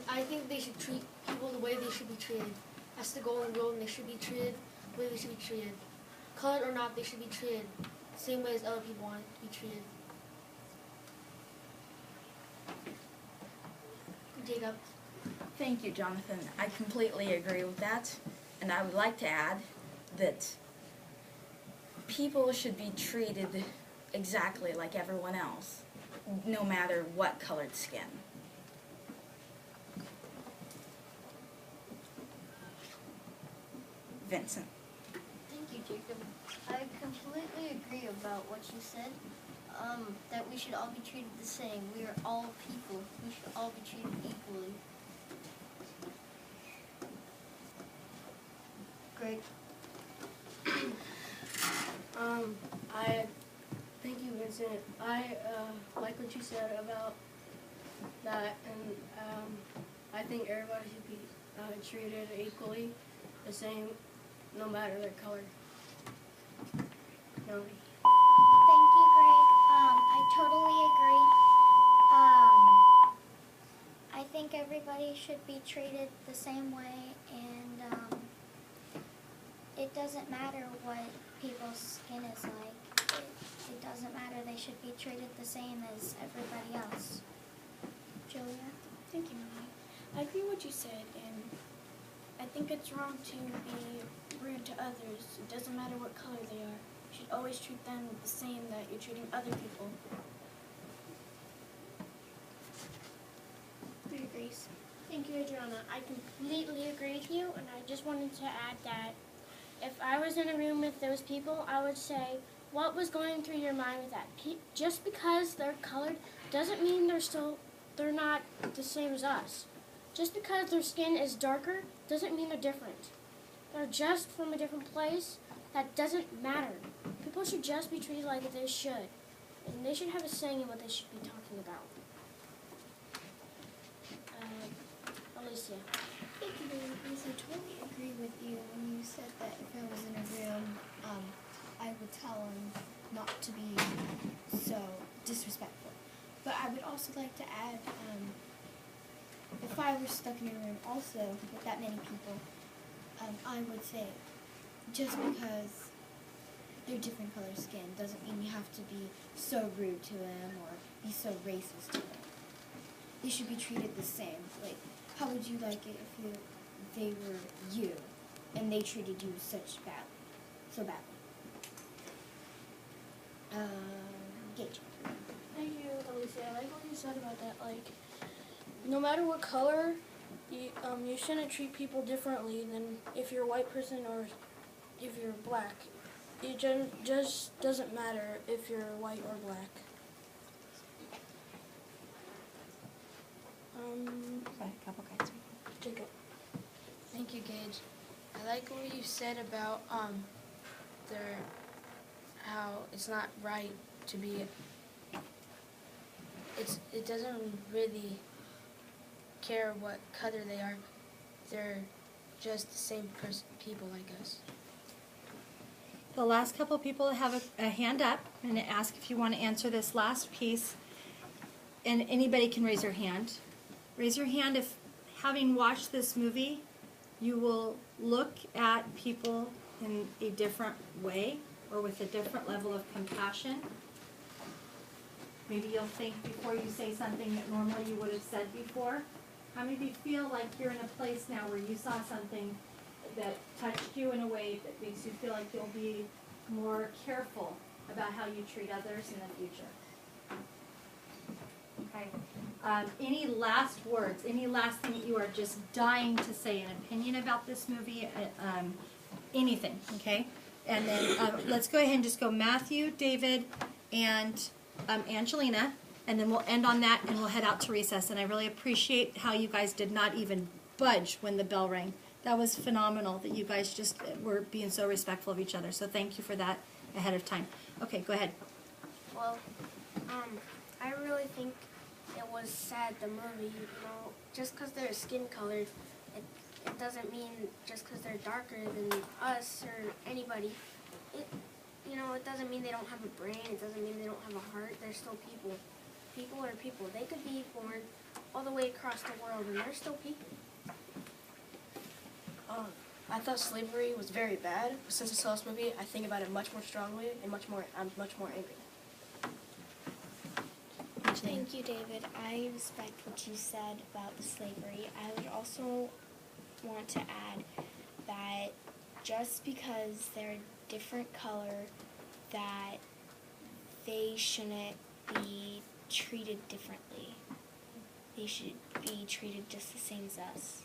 I think they should treat people the way they should be treated. That's the golden rule, and they should be treated the way they should be treated. Colored or not, they should be treated the same way as other people want to be treated. Jacob. Thank you, Jonathan. I completely agree with that. And I would like to add that people should be treated exactly like everyone else, no matter what colored skin. Vincent. Thank you, Jacob. I completely agree about what you said, that we should all be treated the same. We are all people. We should all be treated equally. Greg? I thank you, Vincent. I like what you said about that, and I think everybody should be treated equally, the same, no matter their color. No. Thank you, Greg. I totally agree. I think everybody should be treated the same way, and it doesn't matter what people's skin is like. It doesn't matter. They should be treated the same as everybody else. Julia? Thank you, Melanie. I agree with what you said, and I think it's wrong to be rude to others. It doesn't matter what color they are. You should always treat them the same that you're treating other people. Grace? Thank you, Adriana. I completely agree with you, and I just wanted to add that if I was in a room with those people, I would say, what was going through your mind with that? Just because they're colored doesn't mean they're not the same as us. Just because their skin is darker doesn't mean they're different. They're just from a different place. That doesn't matter. People should just be treated like they should, and they should have a saying in what they should be talking about. Alicia. Thank you, Lisa. I totally agree with you when you said that if I was in a room, I would tell them not to be so disrespectful. But I would also like to add, if I were stuck in a room also with that many people, I would say just because they're different color skin doesn't mean you have to be so rude to them or be so racist to them. They should be treated the same. Like, how would you like it if they were you and they treated you so badly? Gage. Thank you, Alicia. I like what you said about that. Like, no matter what color, you shouldn't treat people differently than if you're a white person or if you're black. It just doesn't matter if you're white or black. A couple guys. Jacob. Thank you, Gage. I like what you said about how it's not right to be. It doesn't really care what color they are. They're just the same people like us. The last couple people have a hand up and ask if you want to answer this last piece. And anybody can raise their hand. Raise your hand if, having watched this movie, you will look at people in a different way or with a different level of compassion. Maybe you'll think before you say something that normally you would have said before. How many of you feel like you're in a place now where you saw something that touched you in a way that makes you feel like you'll be more careful about how you treat others in the future? Okay. Any last words, any last thing that you are just dying to say, an opinion about this movie, anything, okay? And then let's go ahead and just go Matthew, David, and Angelina, and then we'll end on that and we'll head out to recess. And I really appreciate how you guys did not even budge when the bell rang. That was phenomenal that you guys just were being so respectful of each other. So thank you for that ahead of time. Okay, go ahead. Well, I really think it was sad, the movie, just because they're skin colored, it doesn't mean just because they're darker than us or anybody, it doesn't mean they don't have a brain, it doesn't mean they don't have a heart, they're still people. People are people. They could be born all the way across across the world, and they're still people. I thought slavery was very bad. But since I saw this movie, I think about it much more strongly and I'm much more angry. Thank you, David. I respect what you said about the slavery. I would also want to add that just because they're a different color, that they shouldn't be treated differently. They should be treated just the same as us.